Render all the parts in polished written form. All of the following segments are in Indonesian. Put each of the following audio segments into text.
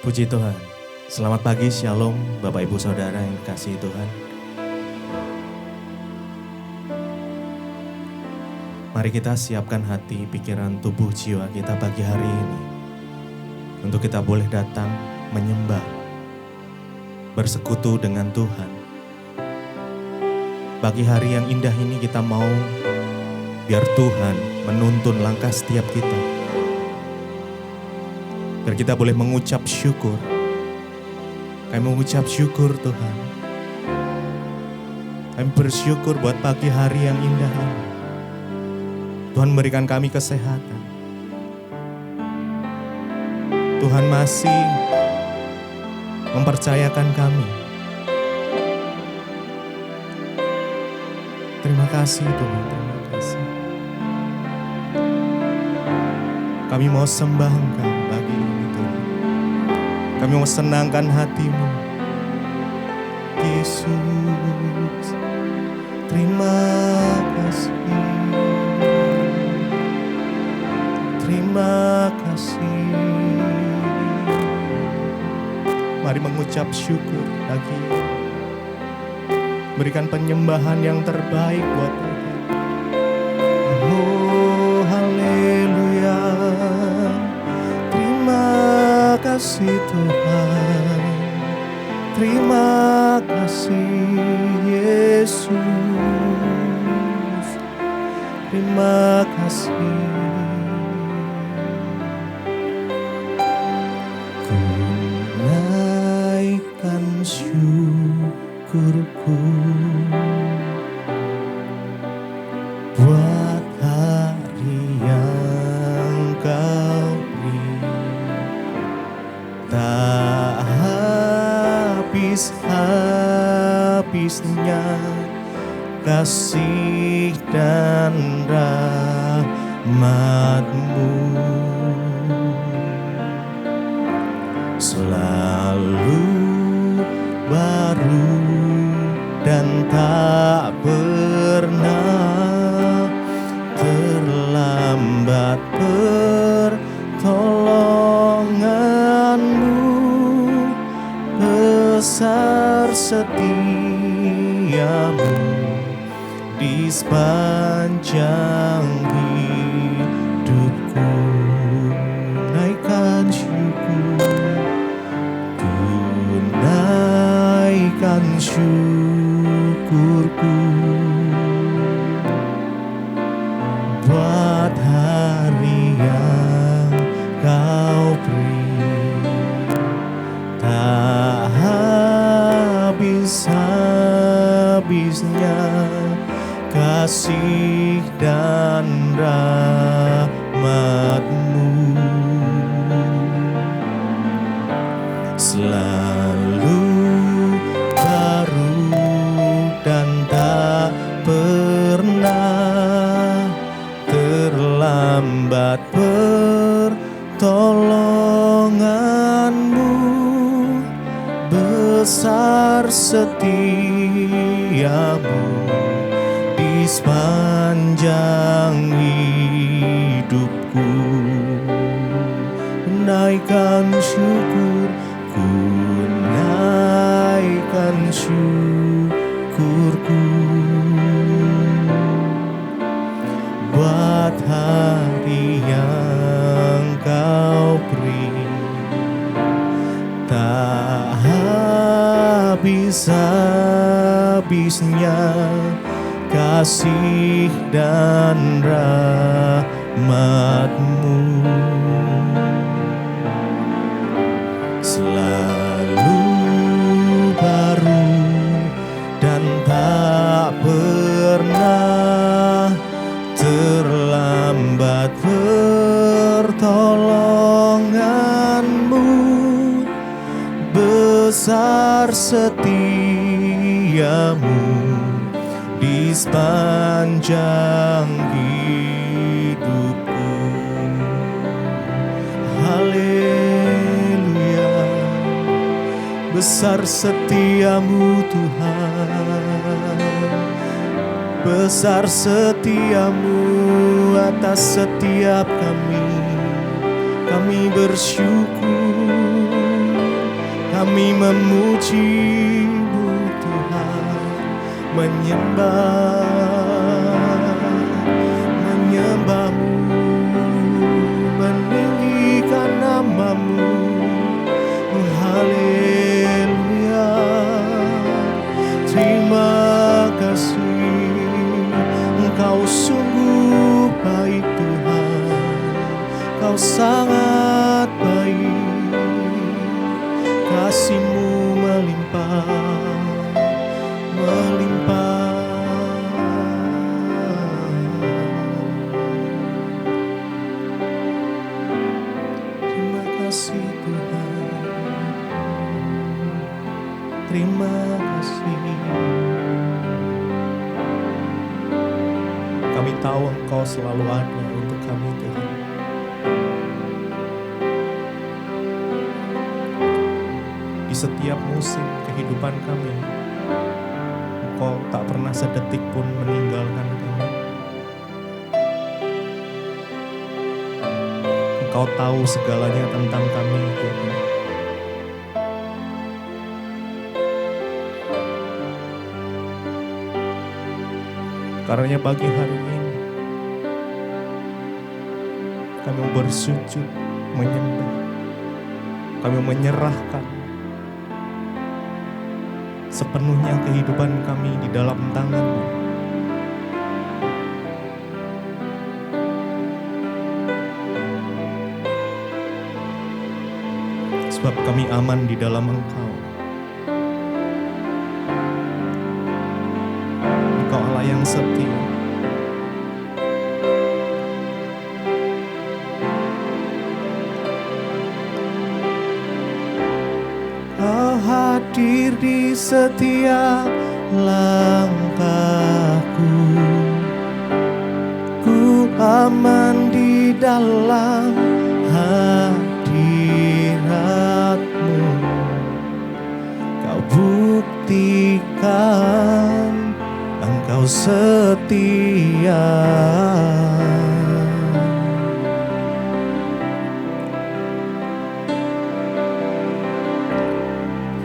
Puji Tuhan. Selamat pagi, Shalom Bapak Ibu Saudara yang dikasihi Tuhan. Mari kita siapkan hati, pikiran, tubuh, jiwa kita pagi hari ini. Untuk kita boleh datang menyembah, bersekutu dengan Tuhan. Pagi hari yang indah ini kita mau biar Tuhan menuntun langkah setiap kita. Biar kita boleh mengucap syukur. Kami mengucap syukur Tuhan. Kami bersyukur buat pagi hari yang indah ini. Tuhan memberikan kami kesehatan. Tuhan masih mempercayakan kami. Terima kasih Tuhan, terima kasih. Kami mau sembah Engkau pagi ini Tuhan. Kami mau senangkan hati-Mu. Yesus, terima kasih. Terima kasih. Mari mengucap syukur lagi. Berikan penyembahan yang terbaik buat Tuhan. Oh, haleluya. Terima kasih Tuhan. Terima kasih Yesus. Terima kasih. Syukurku buat hari yang Kau beri, tak habis-habisnya kasih dan rahmat-Mu. Selalu baru dan tak pernah terlambat pertolongan-Mu. Besar setia-Mu di sepanjang hidupku. Naikkan syukur, tunaikan syukurku buat hari yang Kau beri, tak habis-habisnya kasih dan rahmat-Mu. Selalu baru dan tak pernah terlambat pertolongan-Mu. Besar setia-Mu di sepanjang hidupku. Naikkan syukur, ku naikkan syukurku buat hari yang Kau beri, tak habis-habisnya kasih dan rahmat-Mu. Selalu baru dan tak pernah terlambat pertolongan-Mu. Besar setia-Mu di sepanjang hidupku. Haleluya. Besar setia-Mu Tuhan, besar setia-Mu atas setiap kami bersyukur. Kami memuji-Mu Tuhan, menyembah-Mu, meninggikan nama-Mu. Haleluya. Terima kasih, Engkau sungguh baik Tuhan, Kau sangat baik, kasih-Mu melimpah, melimpah. Terima kasih Tuhan, terima kasih. Kami tahu Engkau selalu ada untuk kami Tuhan. Di setiap musim kehidupan kami, Engkau tak pernah sedetik pun meninggalkan kami. Engkau tahu segalanya tentang kami Tuhan. Karenanya pagi hari ini kami bersujud, menyembah, kami menyerahkan sepenuhnya kehidupan kami di dalam tangan-Mu. Sebab kami aman di dalam Engkau. Engkau Allah yang setia. Kau hadir di setiap langkahku. Ku aman di dalam hadirat-Mu. Kau buktikan Engkau setia.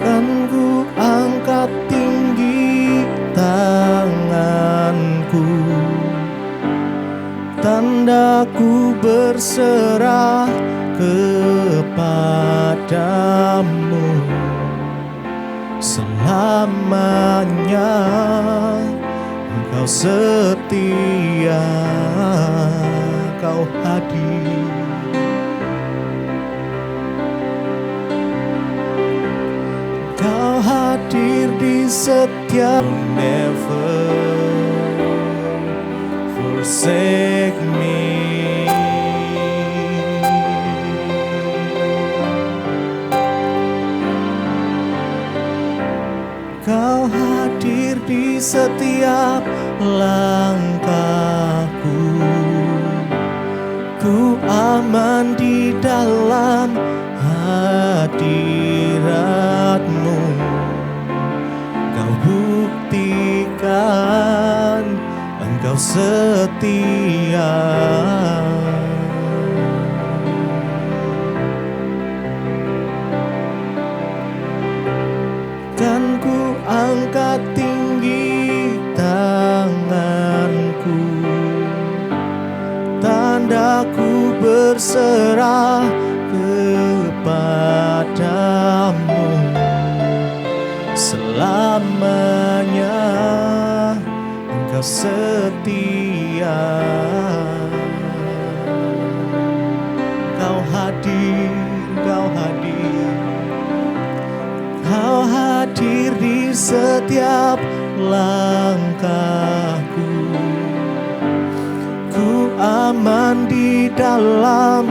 Kan ku angkat tinggi tanganku, tanda ku berserah kepadamu. Selamanya Engkau setia, Kau hadir. Kau hadir di setiap. Never forsake me. Kau hadir di setiap langkahku. Ku aman di dalam hadirat-Mu. Kau buktikan Engkau setia. Kan ku angkat tinggi tanganku, tandaku berserah kepadamu. Selamanya Engkau setia. Kau hadir, Kau hadir. Kau hadir di setiap langkahku. Ku aman di dalam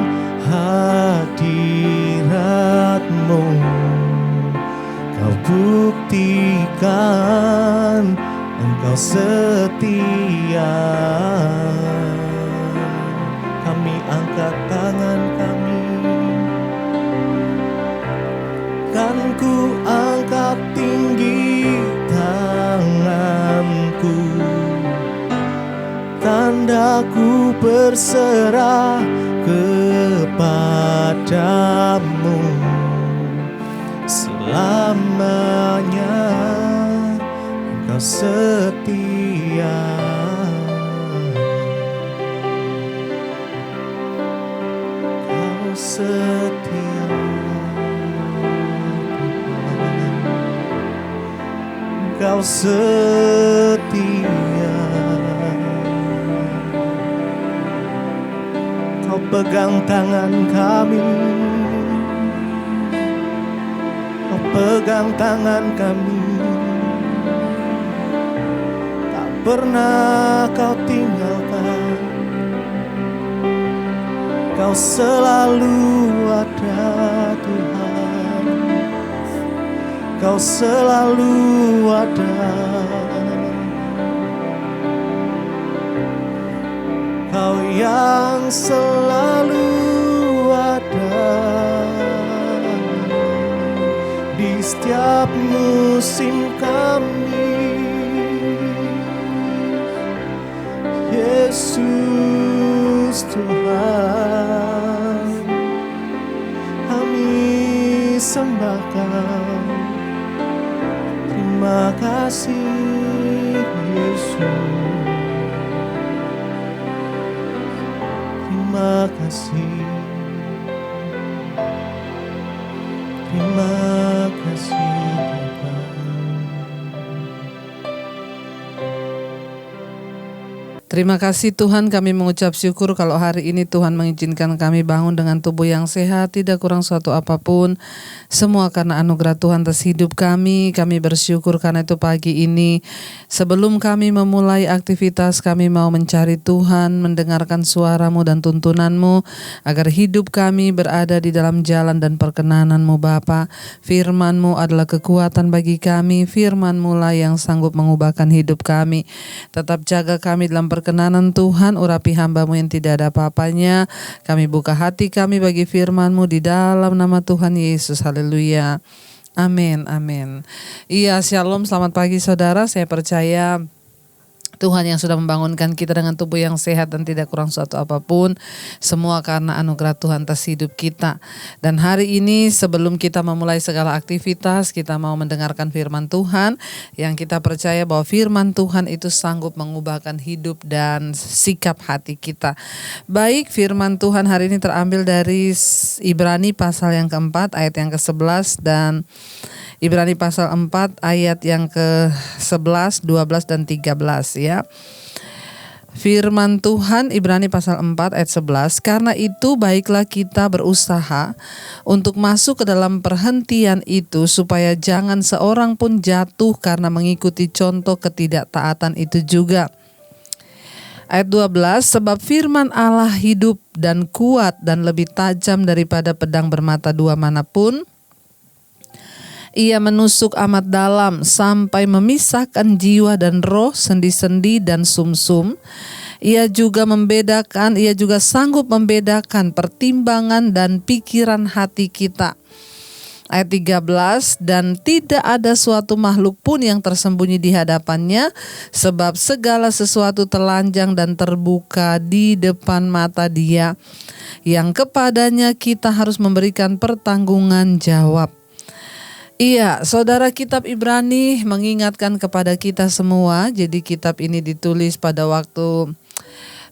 hadirat-Mu. Kau buktikan Engkau setia. Kami angkat tangan kami, kan ku angkat tinggi tanganku, tandaku berserah kepadamu. Selamanya Engkau setia, Kau setia, Kau setia. Kau pegang tangan kami, Kau pegang tangan kami. Tak pernah Kau tinggalkan, Kau selalu ada Tuhan, Kau selalu ada. Kau yang selalu ada di setiap musim kami. Yesus Tuhan, kami sembah Kau. Terima kasih Yesus. Terima kasih, terima kasih Tuhan. Terima kasih Tuhan, kami mengucap syukur kalau hari ini Tuhan mengizinkan kami bangun dengan tubuh yang sehat, tidak kurang suatu apapun. Semua karena anugerah Tuhan atas hidup kami. Kami bersyukur karena itu pagi ini, sebelum kami memulai aktivitas, kami mau mencari Tuhan, mendengarkan suara-Mu dan tuntunan-Mu, agar hidup kami berada di dalam jalan dan perkenanan-Mu Bapa. Firman-Mu adalah kekuatan bagi kami, firman-Mu lah yang sanggup mengubahkan hidup kami. Tetap jaga kami dalam perkenanan Tuhan, urapi hamba-Mu yang tidak ada apa-apanya. Kami buka hati kami bagi firman-Mu di dalam nama Tuhan Yesus. Haleluya. Amin, amin. Iya, shalom, selamat pagi saudara. Saya percaya Tuhan yang sudah membangunkan kita dengan tubuh yang sehat dan tidak kurang suatu apapun. Semua karena anugerah Tuhan atas hidup kita. Dan hari ini sebelum kita memulai segala aktivitas, kita mau mendengarkan firman Tuhan. Yang kita percaya bahwa firman Tuhan itu sanggup mengubahkan hidup dan sikap hati kita. Baik, firman Tuhan hari ini terambil dari Ibrani pasal yang keempat ayat yang ke-11 dan Ibrani pasal 4 ayat yang ke-11, 12 dan 13 ya. Firman Tuhan Ibrani pasal 4 ayat 11, karena itu baiklah kita berusaha untuk masuk ke dalam perhentian itu supaya jangan seorang pun jatuh karena mengikuti contoh ketidaktaatan itu juga. Ayat 12, sebab firman Allah hidup dan kuat dan lebih tajam daripada pedang bermata dua manapun. Ia menusuk amat dalam sampai memisahkan jiwa dan roh, sendi-sendi dan sumsum. Ia juga sanggup membedakan pertimbangan dan pikiran hati kita. Ayat 13, dan tidak ada suatu makhluk pun yang tersembunyi di hadapannya, sebab segala sesuatu telanjang dan terbuka di depan mata Dia, yang kepadanya kita harus memberikan pertanggungan jawab. Iya, saudara, kitab Ibrani mengingatkan kepada kita semua. Jadi kitab ini ditulis pada waktu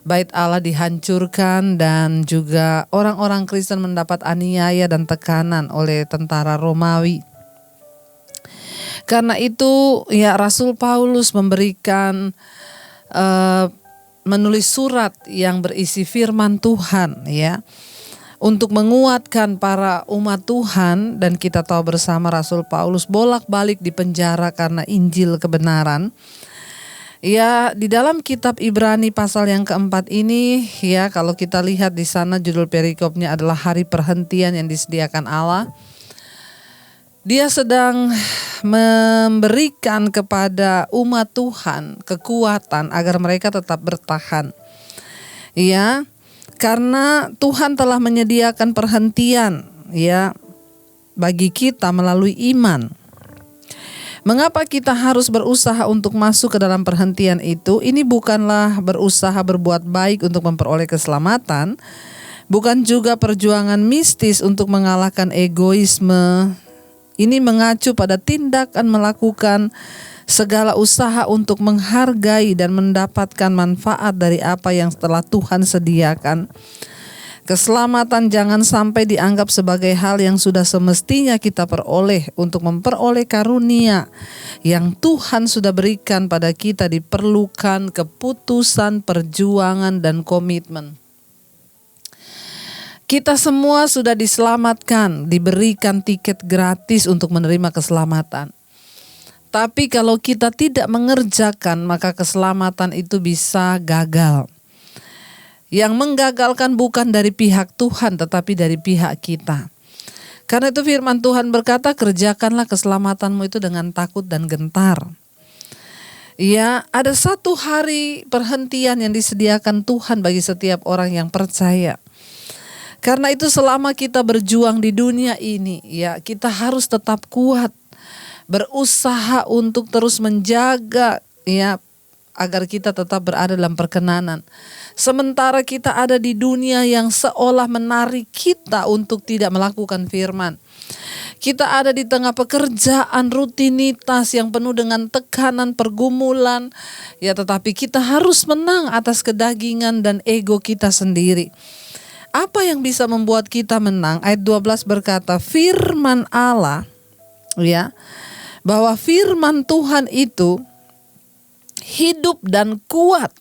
Bait Allah dihancurkan dan juga orang-orang Kristen mendapat aniaya dan tekanan oleh tentara Romawi. Karena itu ya Rasul Paulus menulis surat yang berisi firman Tuhan ya, untuk menguatkan para umat Tuhan. Dan kita tahu bersama Rasul Paulus bolak-balik di penjara karena Injil kebenaran. Ya, di dalam kitab Ibrani pasal yang keempat ini ya, kalau kita lihat di sana judul perikopnya adalah hari perhentian yang disediakan Allah. Dia sedang memberikan kepada umat Tuhan kekuatan agar mereka tetap bertahan. Ya, karena Tuhan telah menyediakan perhentian ya bagi kita melalui iman. Mengapa kita harus berusaha untuk masuk ke dalam perhentian itu? Ini bukanlah berusaha berbuat baik untuk memperoleh keselamatan, bukan juga perjuangan mistis untuk mengalahkan egoisme Ini mengacu pada tindakan melakukan segala usaha untuk menghargai dan mendapatkan manfaat dari apa yang telah Tuhan sediakan. Keselamatan jangan sampai dianggap sebagai hal yang sudah semestinya kita peroleh. Untuk memperoleh karunia yang Tuhan sudah berikan pada kita diperlukan keputusan, perjuangan, dan komitmen. Kita semua sudah diselamatkan, diberikan tiket gratis untuk menerima keselamatan. Tapi kalau kita tidak mengerjakan, maka keselamatan itu bisa gagal. Yang menggagalkan bukan dari pihak Tuhan, tetapi dari pihak kita. Karena itu firman Tuhan berkata, kerjakanlah keselamatanmu itu dengan takut dan gentar. Ya, ada satu hari perhentian yang disediakan Tuhan bagi setiap orang yang percaya. Karena itu selama kita berjuang di dunia ini, ya kita harus tetap kuat, berusaha untuk terus menjaga, ya agar kita tetap berada dalam perkenanan. Sementara kita ada di dunia yang seolah menarik kita untuk tidak melakukan firman. Kita ada di tengah pekerjaan rutinitas yang penuh dengan tekanan, pergumulan. Ya, tetapi kita harus menang atas kedagingan dan ego kita sendiri. Apa yang bisa membuat kita menang? Ayat 12 berkata, firman Allah, ya, bahwa firman Tuhan itu hidup dan kuat.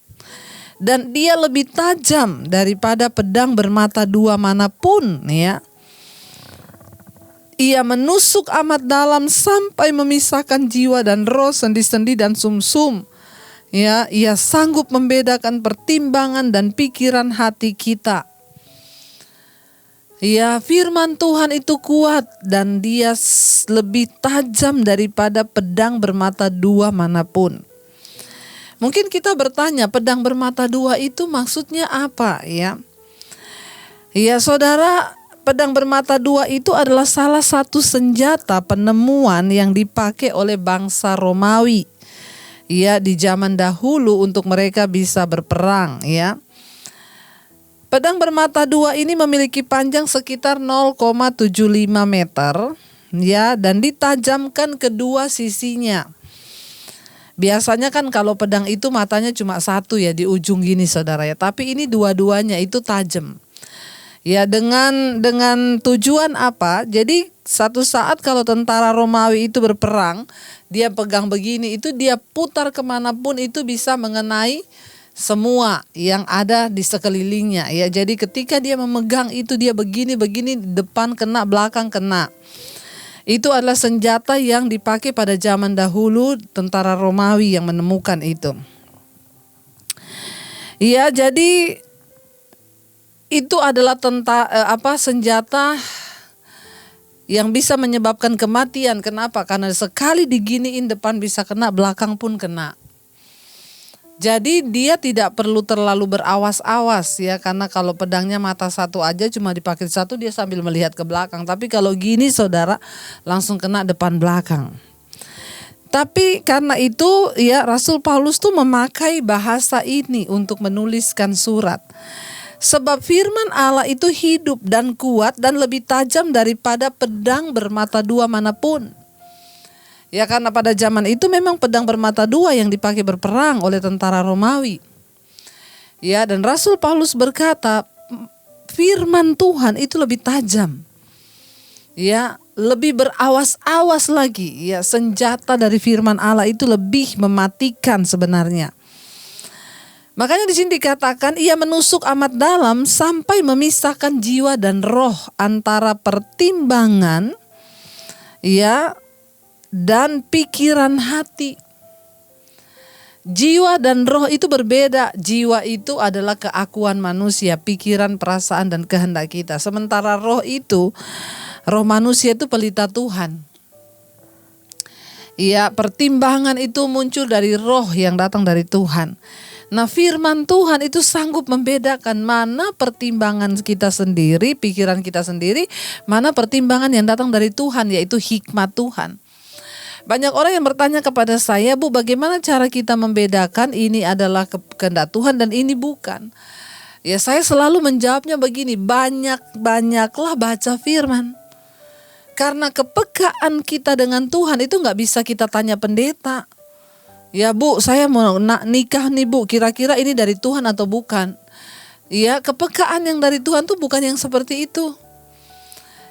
Dan dia lebih tajam daripada pedang bermata dua manapun, ya. Ia menusuk amat dalam sampai memisahkan jiwa dan roh, sendi-sendi dan sumsum. Ya, ia sanggup membedakan pertimbangan dan pikiran hati kita. Ya, firman Tuhan itu kuat dan dia lebih tajam daripada pedang bermata dua manapun. Mungkin kita bertanya, pedang bermata dua itu maksudnya apa, ya? Ya, saudara, pedang bermata dua itu adalah salah satu senjata penemuan yang dipakai oleh bangsa Romawi, ya, di zaman dahulu untuk mereka bisa berperang, ya. Pedang bermata dua ini memiliki panjang sekitar 0,75 meter, ya, dan ditajamkan kedua sisinya. Biasanya kan kalau pedang itu matanya cuma satu, ya, di ujung gini, saudara, ya. Tapi ini dua-duanya itu tajam. Ya, dengan tujuan apa? Jadi satu saat kalau tentara Romawi itu berperang, dia pegang begini, itu dia putar kemanapun itu bisa mengenai semua yang ada di sekelilingnya, ya. Jadi ketika dia memegang itu, dia begini, depan kena, belakang kena. Itu adalah senjata yang dipakai pada zaman dahulu tentara Romawi yang menemukan itu. Ya, jadi itu adalah senjata yang bisa menyebabkan kematian. Kenapa? Karena sekali diginiin depan bisa kena, belakang pun kena. Jadi dia tidak perlu terlalu berawas-awas, ya, karena kalau pedangnya mata satu aja cuma dipakai satu, dia sambil melihat ke belakang. Tapi kalau gini, saudara, langsung kena depan belakang. Tapi karena itu, ya, Rasul Paulus tuh memakai bahasa ini untuk menuliskan surat. Sebab firman Allah itu hidup dan kuat dan lebih tajam daripada pedang bermata dua manapun. Ya, karena pada zaman itu memang pedang bermata dua yang dipakai berperang oleh tentara Romawi. Ya, dan Rasul Paulus berkata, firman Tuhan itu lebih tajam. Ya, lebih berawas-awas lagi. Ya, senjata dari firman Allah itu lebih mematikan sebenarnya. Makanya di sini dikatakan ia menusuk amat dalam sampai memisahkan jiwa dan roh, antara pertimbangan, ya, dan pikiran hati. Jiwa dan roh itu berbeda. Jiwa itu adalah keakuan manusia, pikiran, perasaan, dan kehendak kita. Sementara roh manusia itu pelita Tuhan. Ya, pertimbangan itu muncul dari roh yang datang dari Tuhan. Nah, firman Tuhan itu sanggup membedakan mana pertimbangan kita sendiri, pikiran kita sendiri, mana pertimbangan yang datang dari Tuhan, yaitu hikmat Tuhan. Banyak orang yang bertanya kepada saya, Bu, bagaimana cara kita membedakan ini adalah kehendak Tuhan dan ini bukan? Ya, saya selalu menjawabnya begini, banyaklah baca firman. Karena kepekaan kita dengan Tuhan itu gak bisa kita tanya pendeta. Ya Bu, saya mau nikah nih Bu, kira-kira ini dari Tuhan atau bukan? Ya, kepekaan yang dari Tuhan tuh bukan yang seperti itu.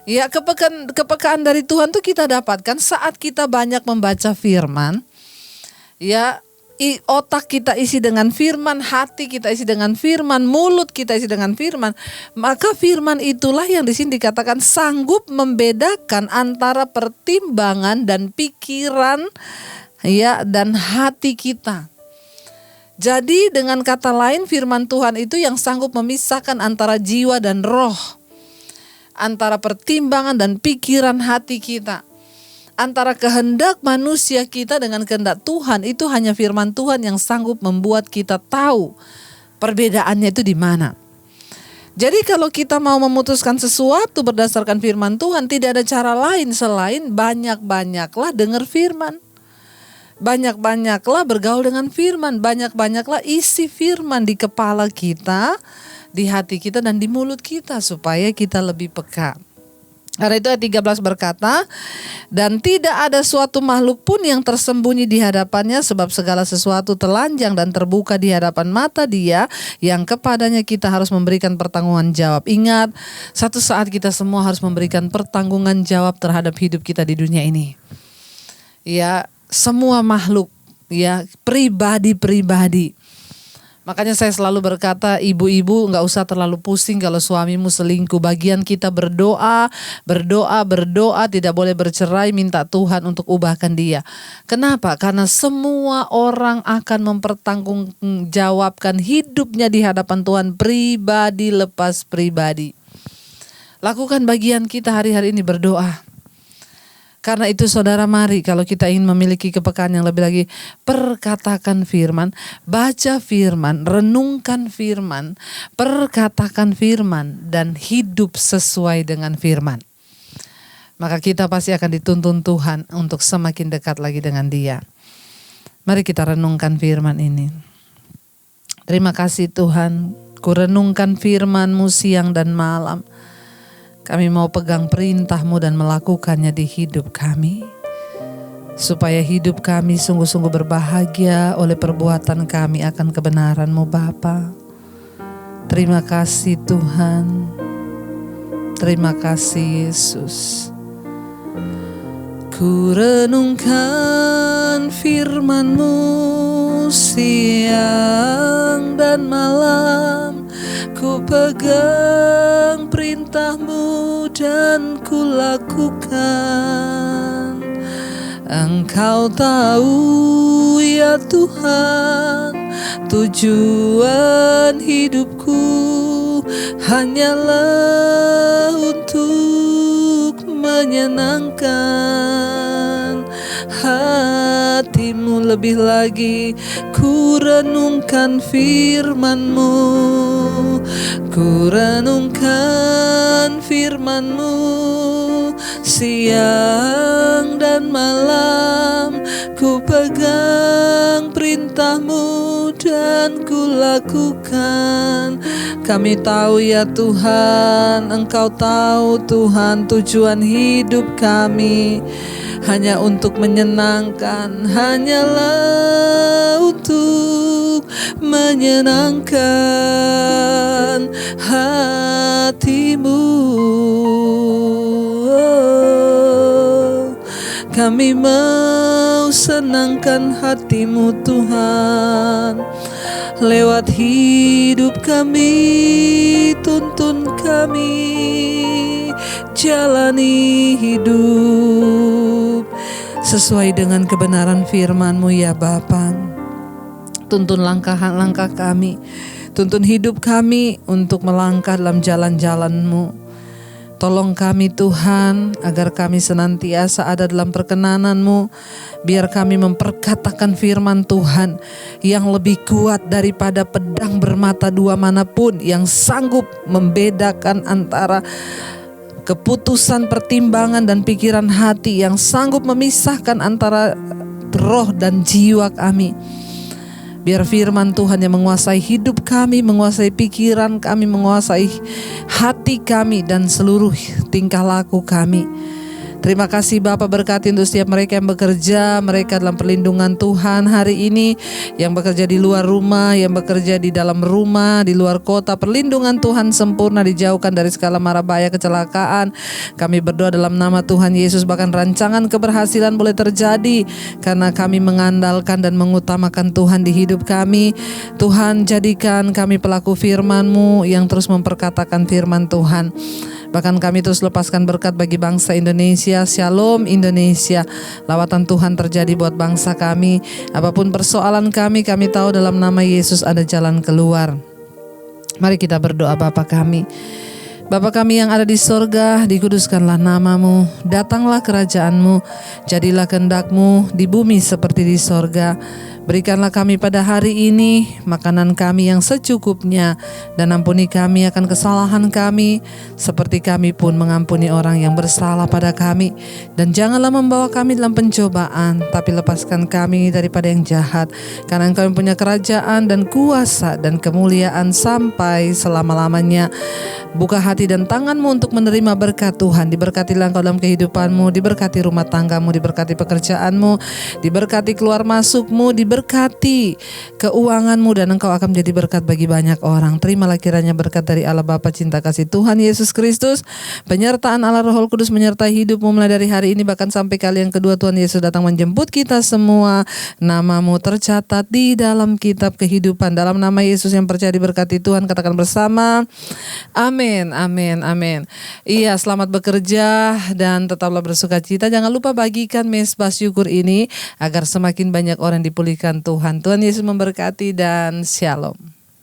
Ya, kepekaan dari Tuhan tuh kita dapatkan saat kita banyak membaca firman. Ya, otak kita isi dengan firman, hati kita isi dengan firman, mulut kita isi dengan firman. Maka firman itulah yang di sini dikatakan sanggup membedakan antara pertimbangan dan pikiran, ya, dan hati kita. Jadi dengan kata lain firman Tuhan itu yang sanggup memisahkan antara jiwa dan roh, antara pertimbangan dan pikiran hati kita. Antara kehendak manusia kita dengan kehendak Tuhan, itu hanya firman Tuhan yang sanggup membuat kita tahu perbedaannya itu di mana. Jadi kalau kita mau memutuskan sesuatu berdasarkan firman Tuhan, tidak ada cara lain selain banyak-banyaklah dengar firman. Banyak-banyaklah bergaul dengan firman, banyak-banyaklah isi firman di kepala kita, di hati kita dan di mulut kita supaya kita lebih peka. Karena itu ayat 13 berkata, dan tidak ada suatu makhluk pun yang tersembunyi di hadapannya, sebab segala sesuatu telanjang dan terbuka di hadapan mata Dia yang kepadanya kita harus memberikan pertanggungan jawab. Ingat, satu saat kita semua harus memberikan pertanggungan jawab terhadap hidup kita di dunia ini. Ya, semua makhluk, ya, pribadi-pribadi. Makanya saya selalu berkata, ibu-ibu gak usah terlalu pusing kalau suamimu selingkuh. Bagian kita berdoa, tidak boleh bercerai, minta Tuhan untuk ubahkan dia. Kenapa? Karena semua orang akan mempertanggungjawabkan hidupnya di hadapan Tuhan, pribadi lepas pribadi. Lakukan bagian kita hari-hari ini, berdoa. Karena itu saudara, mari kalau kita ingin memiliki kepekaan yang lebih lagi, perkatakan firman, baca firman, renungkan firman, perkatakan firman, dan hidup sesuai dengan firman. Maka kita pasti akan dituntun Tuhan untuk semakin dekat lagi dengan Dia. Mari kita renungkan firman ini. Terima kasih Tuhan, ku renungkan firman-Mu siang dan malam. Kami mau pegang perintah-Mu dan melakukannya di hidup kami. Supaya hidup kami sungguh-sungguh berbahagia oleh perbuatan kami akan kebenaran-Mu Bapa. Terima kasih Tuhan. Terima kasih Yesus. Ku renungkan firman-Mu siang dan malam. Ku pegang perintah-Mu dan ku lakukan. Engkau tahu ya Tuhan, tujuan hidupku hanyalah untuk menyenangkan hati-Mu. Lebih lagi ku renungkan firman-Mu, ku renungkan firman-Mu siang dan malam. Ku pegang perintah-Mu dan ku lakukan. Kami tahu ya Tuhan, Engkau tahu Tuhan tujuan hidup kami hanya untuk menyenangkan, hanyalah untuk menyenangkan hati-Mu. Kami mau senangkan hati-Mu Tuhan. Lewat hidup kami, tuntun kami, jalani hidup sesuai dengan kebenaran firman-Mu ya Bapa. Tuntun langkah-langkah kami, tuntun hidup kami untuk melangkah dalam jalan-jalan-Mu. Tolong kami Tuhan, agar kami senantiasa ada dalam perkenanan-Mu. Biar kami memperkatakan firman Tuhan yang lebih kuat daripada pedang bermata dua manapun, yang sanggup membedakan antara keputusan, pertimbangan, dan pikiran hati, yang sanggup memisahkan antara roh dan jiwa kami. Biar firman Tuhan yang menguasai hidup kami, menguasai pikiran kami, menguasai hati kami dan seluruh tingkah laku kami. Terima kasih Bapak, berkati untuk setiap mereka yang bekerja, mereka dalam perlindungan Tuhan hari ini, yang bekerja di luar rumah, yang bekerja di dalam rumah, di luar kota, perlindungan Tuhan sempurna, dijauhkan dari segala mara bahaya kecelakaan. Kami berdoa dalam nama Tuhan Yesus, bahkan rancangan keberhasilan boleh terjadi karena kami mengandalkan dan mengutamakan Tuhan di hidup kami. Tuhan, jadikan kami pelaku firman-Mu yang terus memperkatakan firman Tuhan. Bahkan kami terus lepaskan berkat bagi bangsa Indonesia. Shalom Indonesia. Lawatan Tuhan terjadi buat bangsa kami. Apapun persoalan kami tahu dalam nama Yesus ada jalan keluar. Mari kita berdoa. Bapa kami yang ada di sorga, dikuduskanlah nama-Mu, datanglah kerajaan-Mu, jadilah kehendak-Mu di bumi seperti di sorga. Berikanlah kami pada hari ini makanan kami yang secukupnya, dan ampuni kami akan kesalahan kami, seperti kami pun mengampuni orang yang bersalah pada kami. Dan janganlah membawa kami dalam pencobaan, tapi lepaskan kami daripada yang jahat. Karena Engkau yang punya kerajaan dan kuasa dan kemuliaan sampai selama-lamanya. Buka hati dan tangan-Mu untuk menerima berkat Tuhan. Diberkatilah Engkau dalam kehidupan-Mu, diberkati rumah tangga-Mu, diberkati pekerjaan-Mu, diberkati keluar masuk-Mu, diberkati keuangan-Mu, dan Engkau akan menjadi berkat bagi banyak orang. Terimalah kiranya berkat dari Allah Bapa, cinta kasih Tuhan Yesus Kristus, penyertaan Allah Roh Kudus menyertai hidup-Mu mulai dari hari ini bahkan sampai kali yang kedua Tuhan Yesus datang menjemput kita semua. Nama-Mu tercatat di dalam kitab kehidupan. Dalam nama Yesus yang percaya diberkati Tuhan, katakan bersama, amin, amin, amin. Iya, selamat bekerja dan tetaplah bersuka cita. Jangan lupa bagikan mesbah syukur ini agar semakin banyak orang dipulihkan Tuhan. Tuhan Yesus memberkati dan shalom.